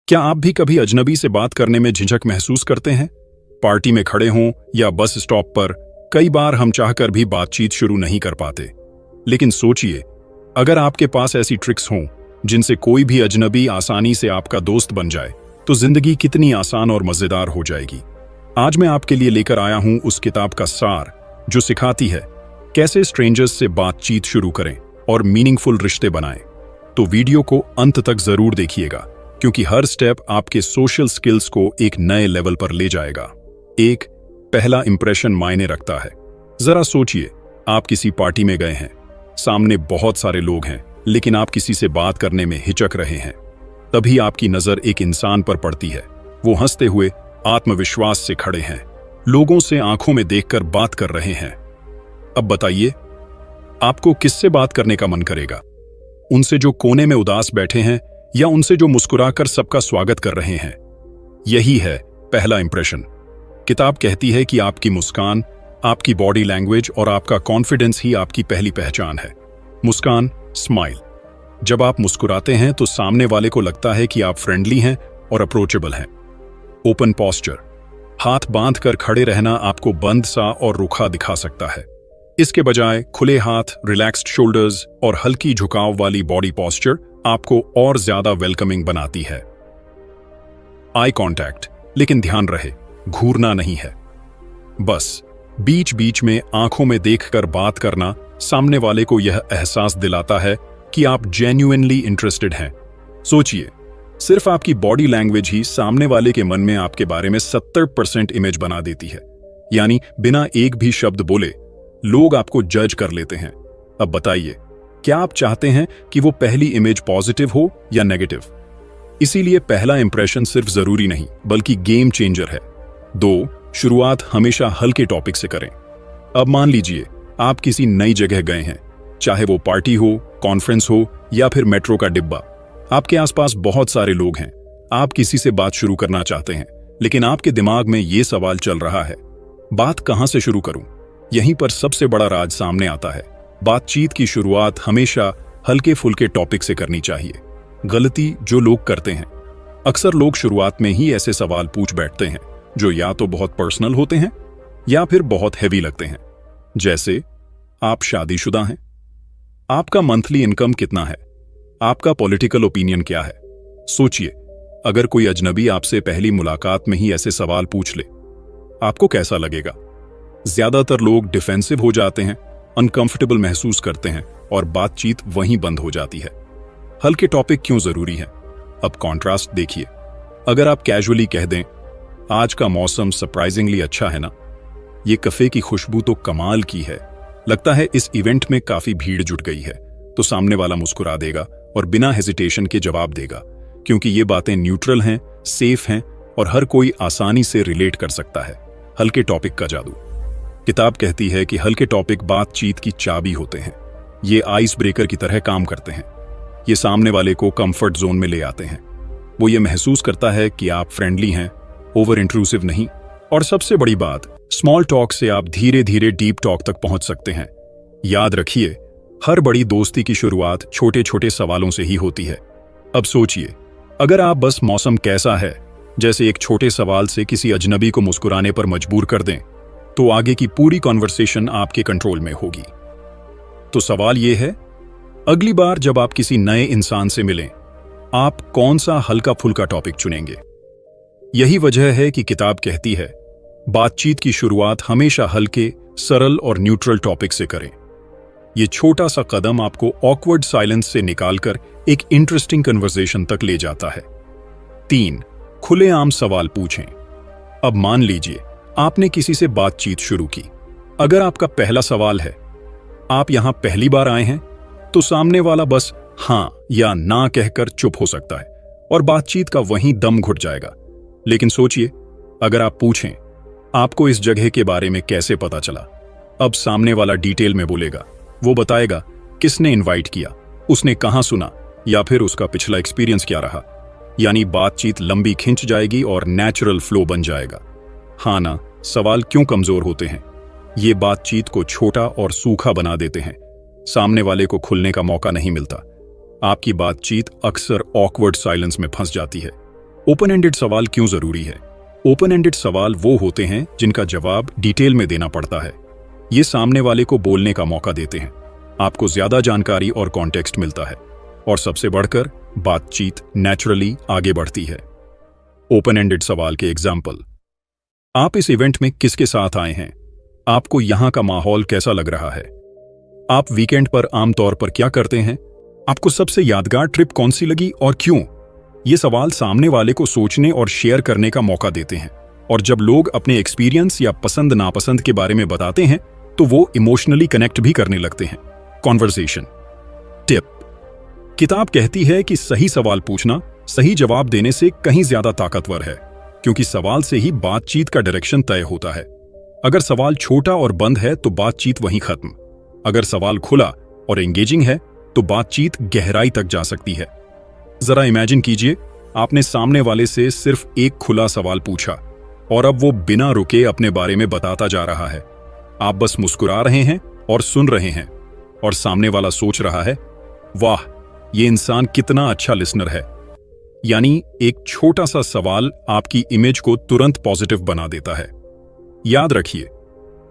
क्या आप भी कभी अजनबी से बात करने में झिझक महसूस करते हैं? पार्टी में खड़े हों या बस स्टॉप पर कई बार हम चाहकर भी बातचीत शुरू नहीं कर पाते। लेकिन सोचिए, अगर आपके पास ऐसी ट्रिक्स हों जिनसे कोई भी अजनबी आसानी से आपका दोस्त बन जाए, तो जिंदगी कितनी आसान और मजेदार हो जाएगी। आज मैं आपके लिए लेकर आया हूं उस किताब का सार जो सिखाती है कैसे स्ट्रेंजर्स से बातचीत शुरू करें और मीनिंगफुल रिश्ते बनाएं। तो वीडियो को अंत तक जरूर देखिएगा, क्योंकि हर स्टेप आपके सोशल स्किल्स को एक नए लेवल पर ले जाएगा। एक, पहला इंप्रेशन मायने रखता है। जरा सोचिए, आप किसी पार्टी में गए हैं, सामने बहुत सारे लोग हैं, लेकिन आप किसी से बात करने में हिचक रहे हैं। तभी आपकी नजर एक इंसान पर पड़ती है। वो हंसते हुए आत्मविश्वास से खड़े हैं, लोगों से आंखों में देखकर बात कर रहे हैं। अब बताइए, आपको किससे बात करने का मन करेगा? उनसे जो कोने में उदास बैठे हैं या उनसे जो मुस्कुराकर सबका स्वागत कर रहे हैं? यही है पहला इंप्रेशन। किताब कहती है कि आपकी मुस्कान, आपकी बॉडी लैंग्वेज और आपका कॉन्फिडेंस ही आपकी पहली पहचान है। मुस्कान, स्माइल। जब आप मुस्कुराते हैं तो सामने वाले को लगता है कि आप फ्रेंडली हैं और अप्रोचेबल हैं। ओपन पोस्चर, हाथ बांध कर खड़े रहना आपको बंद सा और रुखा दिखा सकता है। इसके बजाय खुले हाथ, रिलैक्स्ड शोल्डर्स और हल्की झुकाव वाली बॉडी पोस्चर आपको और ज्यादा वेलकमिंग बनाती है। आई कांटेक्ट, लेकिन ध्यान रहे, घूरना नहीं है। बस बीच बीच में आंखों में देखकर बात करना सामने वाले को यह एहसास दिलाता है कि आप जेन्युइनली इंटरेस्टेड हैं। सोचिए, सिर्फ आपकी बॉडी लैंग्वेज ही सामने वाले के मन में आपके बारे में 70% इमेज बना देती है। यानी बिना एक भी शब्द बोले लोग आपको जज कर लेते हैं। अब बताइए, क्या आप चाहते हैं कि वो पहली इमेज पॉजिटिव हो या नेगेटिव? इसीलिए पहला इंप्रेशन सिर्फ जरूरी नहीं, बल्कि गेम चेंजर है। 2, शुरुआत हमेशा हल्के टॉपिक से करें। अब मान लीजिए आप किसी नई जगह गए हैं, चाहे वो पार्टी हो, कॉन्फ्रेंस हो या फिर मेट्रो का डिब्बा। आपके आसपास बहुत सारे लोग हैं, आप किसी से बात शुरू करना चाहते हैं, लेकिन आपके दिमाग में ये सवाल चल रहा है, बात कहां से शुरू करूं? यहीं पर सबसे बड़ा राज सामने आता है। बातचीत की शुरुआत हमेशा हल्के फुल्के टॉपिक से करनी चाहिए। गलती जो लोग करते हैं, अक्सर लोग शुरुआत में ही ऐसे सवाल पूछ बैठते हैं जो या तो बहुत पर्सनल होते हैं या फिर बहुत हैवी लगते हैं। जैसे, आप शादीशुदा हैं? आपका मंथली इनकम कितना है? आपका पॉलिटिकल ओपिनियन क्या है? सोचिए, अगर कोई अजनबी आपसे पहली मुलाकात में ही ऐसे सवाल पूछ ले, आपको कैसा लगेगा? ज्यादातर लोग डिफेंसिव हो जाते हैं, अनकंफर्टेबल महसूस करते हैं और बातचीत वहीं बंद हो जाती है। हल्के टॉपिक क्यों जरूरी है? अब कॉन्ट्रास्ट देखिए। अगर आप कैजुअली कह दें, आज का मौसम सरप्राइजिंगली अच्छा है ना, ये कफे की खुशबू तो कमाल की है, लगता है इस इवेंट में काफी भीड़ जुट गई है, तो सामने वाला मुस्कुरा देगा और बिना हेजिटेशन के जवाब देगा, क्योंकि ये बातें न्यूट्रल हैं, सेफ हैं और हर कोई आसानी से रिलेट कर सकता है। हल्के टॉपिक का जादू। किताब कहती है कि हल्के टॉपिक बातचीत की चाबी होते हैं। ये आइस ब्रेकर की तरह काम करते हैं। ये सामने वाले को कंफर्ट जोन में ले आते हैं। वो ये महसूस करता है कि आप फ्रेंडली हैं, ओवर इंट्रूसिव नहीं। और सबसे बड़ी बात, स्मॉल टॉक से आप धीरे धीरे डीप टॉक तक पहुंच सकते हैं। याद रखिए, हर बड़ी दोस्ती की शुरुआत छोटे छोटे सवालों से ही होती है। अब सोचिए, अगर आप बस मौसम कैसा है जैसे एक छोटे सवाल से किसी अजनबी को मुस्कुराने पर मजबूर कर दें, तो आगे की पूरी कॉन्वर्सेशन आपके कंट्रोल में होगी। तो सवाल यह है, अगली बार जब आप किसी नए इंसान से मिलें, आप कौन सा हल्का फुल्का टॉपिक चुनेंगे? यही वजह है कि किताब कहती है, बातचीत की शुरुआत हमेशा हल्के, सरल और न्यूट्रल टॉपिक से करें। यह छोटा सा कदम आपको ऑकवर्ड साइलेंस से निकालकर एक इंटरेस्टिंग कन्वर्सेशन तक ले जाता है। 3, खुलेआम सवाल पूछें। अब मान लीजिए आपने किसी से बातचीत शुरू की। अगर आपका पहला सवाल है, आप यहां पहली बार आए हैं, तो सामने वाला बस हां या ना कहकर चुप हो सकता है और बातचीत का वहीं दम घुट जाएगा। लेकिन सोचिए, अगर आप पूछें, आपको इस जगह के बारे में कैसे पता चला? अब सामने वाला डिटेल में बोलेगा। वो बताएगा किसने इनवाइट किया, उसने कहां सुना या फिर उसका पिछला एक्सपीरियंस क्या रहा। यानी बातचीत लंबी खिंच जाएगी और नेचुरल फ्लो बन जाएगा। हाँ ना, सवाल क्यों कमजोर होते हैं? ये बातचीत को छोटा और सूखा बना देते हैं। सामने वाले को खुलने का मौका नहीं मिलता। आपकी बातचीत अक्सर ऑकवर्ड साइलेंस में फंस जाती है। ओपन एंडेड सवाल क्यों जरूरी है? ओपन एंडेड सवाल वो होते हैं जिनका जवाब डिटेल में देना पड़ता है। ये सामने वाले को बोलने का मौका देते हैं, आपको ज्यादा जानकारी और कॉन्टेक्स्ट मिलता है, और सबसे बढ़कर बातचीत नेचुरली आगे बढ़ती है। ओपन एंडेड सवाल के एग्जाम्पल: आप इस इवेंट में किसके साथ आए हैं? आपको यहां का माहौल कैसा लग रहा है? आप वीकेंड पर आमतौर पर क्या करते हैं? आपको सबसे यादगार ट्रिप कौन सी लगी और क्यों? ये सवाल सामने वाले को सोचने और शेयर करने का मौका देते हैं, और जब लोग अपने एक्सपीरियंस या पसंद नापसंद के बारे में बताते हैं तो वो इमोशनली कनेक्ट भी करने लगते हैं। कॉन्वर्सेशन टिप: किताब कहती है कि सही सवाल पूछना सही जवाब देने से कहीं ज्यादा ताकतवर है, क्योंकि सवाल से ही बातचीत का डायरेक्शन तय होता है। अगर सवाल छोटा और बंद है तो बातचीत वहीं खत्म। अगर सवाल खुला और एंगेजिंग है तो बातचीत गहराई तक जा सकती है। जरा इमेजिन कीजिए, आपने सामने वाले से सिर्फ एक खुला सवाल पूछा और अब वो बिना रुके अपने बारे में बताता जा रहा है। आप बस मुस्कुरा रहे हैं और सुन रहे हैं, और सामने वाला सोच रहा है, वाह, ये इंसान कितना अच्छा लिसनर है। यानी एक छोटा सा सवाल आपकी इमेज को तुरंत पॉजिटिव बना देता है। याद रखिए,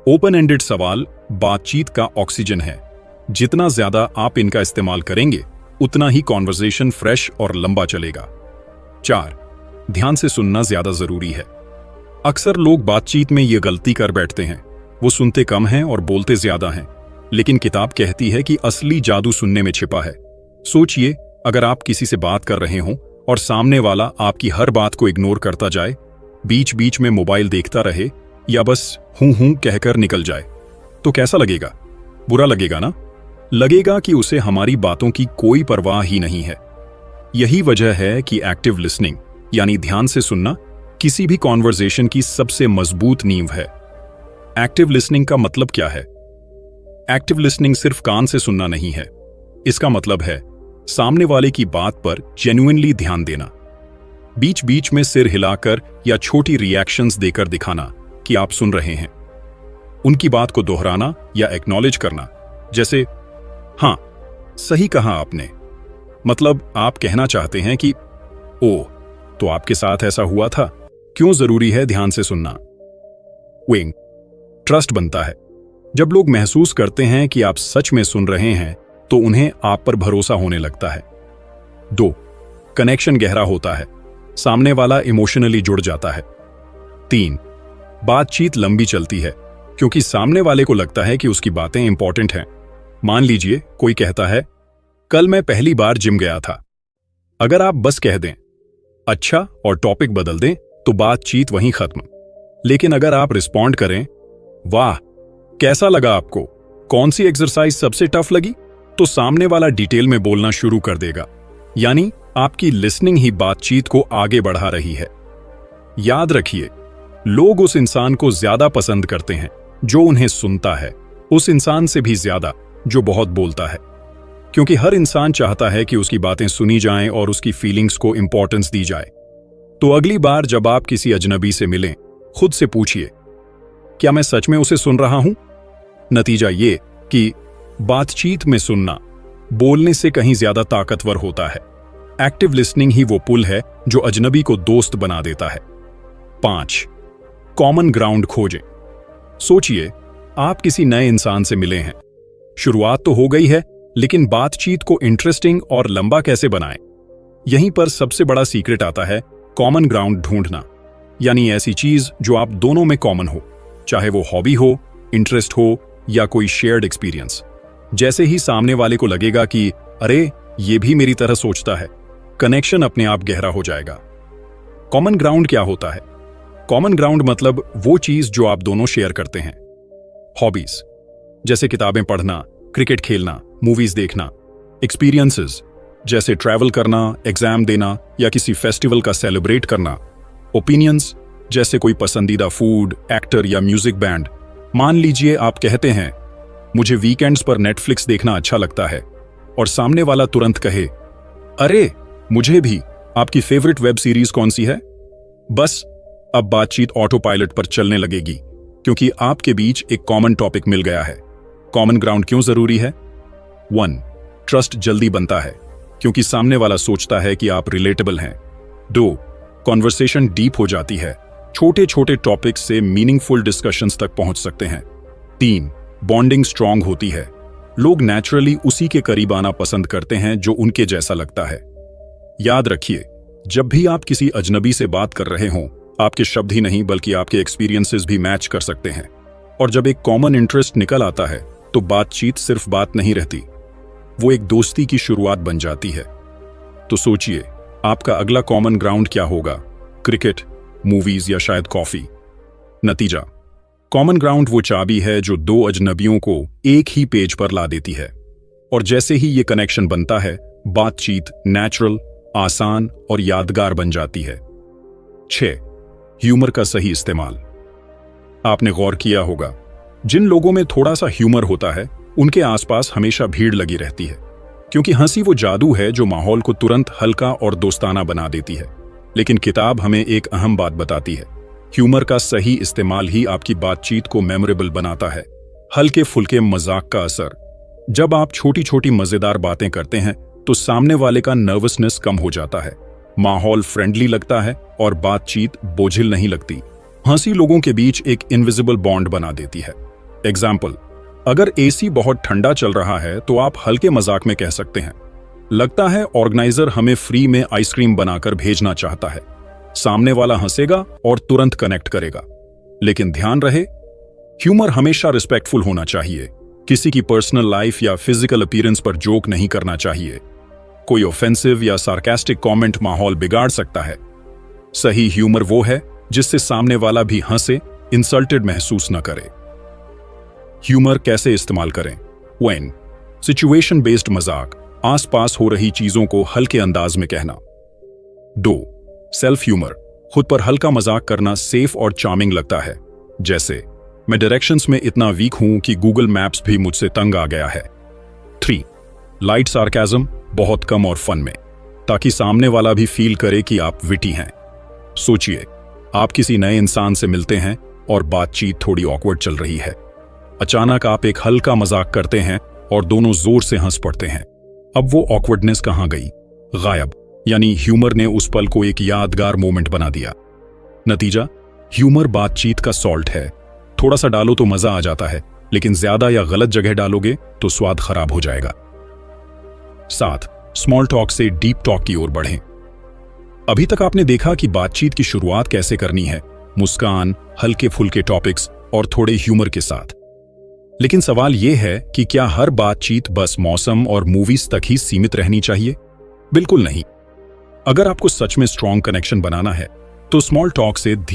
ओपन एंडेड सवाल बातचीत का ऑक्सीजन है। जितना ज्यादा आप इनका इस्तेमाल करेंगे उतना ही कॉन्वर्सेशन फ्रेश और लंबा चलेगा। 4. ध्यान से सुनना ज्यादा जरूरी है। अक्सर लोग बातचीत में ये गलती कर बैठते हैं, वो सुनते कम हैं और बोलते ज्यादा हैं। लेकिन किताब कहती है कि असली जादू सुनने में छिपा है। सोचिए, अगर आप किसी से बात कर रहे हों और सामने वाला आपकी हर बात को इग्नोर करता जाए, बीच बीच में मोबाइल देखता रहे या बस हूं हूं कहकर निकल जाए, तो कैसा लगेगा? बुरा लगेगा ना? लगेगा कि उसे हमारी बातों की कोई परवाह ही नहीं है। यही वजह है कि एक्टिव लिसनिंग यानी ध्यान से सुनना किसी भी कॉन्वर्सेशन की सबसे मजबूत नींव है। एक्टिव लिसनिंग का मतलब क्या है? एक्टिव लिसनिंग सिर्फ कान से सुनना नहीं है। इसका मतलब है सामने वाले की बात पर जेन्युइनली ध्यान देना, बीच बीच में सिर हिलाकर या छोटी रिएक्शंस देकर दिखाना कि आप सुन रहे हैं। उनकी बात को दोहराना या एक्नॉलेज करना, जैसे हाँ, सही कहा आपने। मतलब आप कहना चाहते हैं कि ओह, तो आपके साथ ऐसा हुआ था। क्यों जरूरी है ध्यान से सुनना? विंग ट्रस्ट बनता है। जब लोग महसूस करते हैं कि आप सच में सुन रहे हैं तो उन्हें आप पर भरोसा होने लगता है। 2. कनेक्शन गहरा होता है। सामने वाला इमोशनली जुड़ जाता है। 3. बातचीत लंबी चलती है, क्योंकि सामने वाले को लगता है कि उसकी बातें इंपॉर्टेंट हैं। मान लीजिए कोई कहता है, कल मैं पहली बार जिम गया था। अगर आप बस कह दें अच्छा और टॉपिक बदल दें तो बातचीत वहीं खत्म। लेकिन अगर आप रिस्पॉन्ड करें, वाह, कैसा लगा आपको? कौन सी एक्सरसाइज सबसे टफ लगी? तो सामने वाला डिटेल में बोलना शुरू कर देगा। यानी आपकी लिसनिंग ही बातचीत को आगे बढ़ा रही है। याद रखिए, लोग उस इंसान को ज्यादा पसंद करते हैं जो उन्हें सुनता है, उस इंसान से भी ज्यादा जो बहुत बोलता है। क्योंकि हर इंसान चाहता है कि उसकी बातें सुनी जाएं और उसकी फीलिंग्स को इंपॉर्टेंस दी जाए। तो अगली बार जब आप किसी अजनबी से मिलें, खुद से पूछिए, क्या मैं सच में उसे सुन रहा हूं? नतीजा ये कि बातचीत में सुनना बोलने से कहीं ज्यादा ताकतवर होता है। एक्टिव लिसनिंग ही वो पुल है जो अजनबी को दोस्त बना देता है। 5. कॉमन ग्राउंड खोजें। सोचिए, आप किसी नए इंसान से मिले हैं। शुरुआत तो हो गई है, लेकिन बातचीत को इंटरेस्टिंग और लंबा कैसे बनाएं? यहीं पर सबसे बड़ा सीक्रेट आता है, कॉमन ग्राउंड ढूंढना। यानी ऐसी चीज जो आप दोनों में कॉमन हो, चाहे वो हॉबी हो, इंटरेस्ट हो या कोई शेयर्ड एक्सपीरियंस। जैसे ही सामने वाले को लगेगा कि अरे, ये भी मेरी तरह सोचता है, कनेक्शन अपने आप गहरा हो जाएगा। कॉमन ग्राउंड क्या होता है? कॉमन ग्राउंड मतलब वो चीज जो आप दोनों शेयर करते हैं। हॉबीज जैसे किताबें पढ़ना, क्रिकेट खेलना, मूवीज देखना। एक्सपीरियंसेस जैसे ट्रैवल करना, एग्जाम देना या किसी फेस्टिवल का सेलिब्रेट करना। ओपिनियंस जैसे कोई पसंदीदा फूड, एक्टर या म्यूजिक बैंड। मान लीजिए आप कहते हैं, मुझे वीकेंड्स पर नेटफ्लिक्स देखना अच्छा लगता है, और सामने वाला तुरंत कहे, अरे मुझे भी, आपकी फेवरेट वेब सीरीज कौन सी है? बस अब बातचीत ऑटो पायलट पर चलने लगेगी, क्योंकि आपके बीच एक कॉमन टॉपिक मिल गया है। कॉमन ग्राउंड क्यों जरूरी है? 1. ट्रस्ट जल्दी बनता है, क्योंकि सामने वाला सोचता है कि आप रिलेटेबल हैं। 2. कॉन्वर्सेशन डीप हो जाती है, छोटे छोटे टॉपिक्स से मीनिंगफुल डिस्कशंस तक पहुंच सकते हैं। 3. बॉन्डिंग स्ट्रांग होती है। लोग नेचुरली उसी के करीब आना पसंद करते हैं जो उनके जैसा लगता है। याद रखिए, जब भी आप किसी अजनबी से बात कर रहे हों, आपके शब्द ही नहीं बल्कि आपके एक्सपीरियंसेस भी मैच कर सकते हैं। और जब एक कॉमन इंटरेस्ट निकल आता है तो बातचीत सिर्फ बात नहीं रहती, वो एक दोस्ती की शुरुआत बन जाती है। तो सोचिए, आपका अगला कॉमन ग्राउंड क्या होगा? क्रिकेट, मूवीज या शायद कॉफी? नतीजा, कॉमन ग्राउंड वो चाबी है जो दो अजनबियों को एक ही पेज पर ला देती है। और जैसे ही ये कनेक्शन बनता है, बातचीत नेचुरल, आसान और यादगार बन जाती है। 6. ह्यूमर का सही इस्तेमाल। आपने गौर किया होगा, जिन लोगों में थोड़ा सा ह्यूमर होता है उनके आसपास हमेशा भीड़ लगी रहती है, क्योंकि हंसी वो जादू है जो माहौल को तुरंत हल्का और दोस्ताना बना देती है। लेकिन किताब हमें एक अहम बात बताती है, ह्यूमर का सही इस्तेमाल ही आपकी बातचीत को मेमोरेबल बनाता है। हल्के फुल्के मजाक का असर। जब आप छोटी छोटी मजेदार बातें करते हैं तो सामने वाले का नर्वसनेस कम हो जाता है, माहौल फ्रेंडली लगता है और बातचीत बोझिल नहीं लगती। हंसी लोगों के बीच एक इनविजिबल बॉन्ड बना देती है। एग्जाम्पल, अगर एसी बहुत ठंडा चल रहा है तो आप हल्के मजाक में कह सकते हैं, लगता है ऑर्गेनाइजर हमें फ्री में आइसक्रीम बनाकर भेजना चाहता है। सामने वाला हंसेगा और तुरंत कनेक्ट करेगा। लेकिन ध्यान रहे, ह्यूमर हमेशा रिस्पेक्टफुल होना चाहिए। किसी की पर्सनल लाइफ या फिजिकल अपीयरेंस पर जोक नहीं करना चाहिए। कोई ऑफेंसिव या सार्कास्टिक कमेंट माहौल बिगाड़ सकता है। सही ह्यूमर वो है जिससे सामने वाला भी हंसे, इंसल्टेड महसूस न करे। ह्यूमर कैसे इस्तेमाल करें? व्हेन सिचुएशन बेस्ड मजाक, आसपास हो रही चीजों को हल्के अंदाज में कहना। 2. सेल्फ ह्यूमर, खुद पर हल्का मजाक करना सेफ और चार्मिंग लगता है। जैसे, मैं डायरेक्शंस में इतना वीक हूं कि गूगल मैप्स भी मुझसे तंग आ गया है। 3. लाइट सार्काज्म, बहुत कम और फन में, ताकि सामने वाला भी फील करे कि आप विटी हैं। सोचिए, आप किसी नए इंसान से मिलते हैं और बातचीत थोड़ी ऑकवर्ड चल रही है। अचानक आप एक हल्का मजाक करते हैं और दोनों जोर से हंस पड़ते हैं। अब वो ऑकवर्डनेस कहां गई? गायब। यानी ह्यूमर ने उस पल को एक यादगार मोमेंट बना दिया। नतीजा, ह्यूमर बातचीत का सॉल्ट है। थोड़ा सा डालो तो मजा आ जाता है, लेकिन ज्यादा या गलत जगह डालोगे तो स्वाद खराब हो जाएगा। 7. स्मॉल टॉक से डीप टॉक की ओर बढ़ें। अभी तक आपने देखा कि बातचीत की शुरुआत कैसे करनी है, मुस्कान, हल्के फुल्के टॉपिक्स और थोड़े ह्यूमर के साथ। लेकिन सवाल यह है कि क्या हर बातचीत बस मौसम और मूवीज तक ही सीमित रहनी चाहिए? बिल्कुल नहीं। अगर आपको सच में स्ट्रॉन्ग कनेक्शन बनाना है तो स्मॉल टॉक से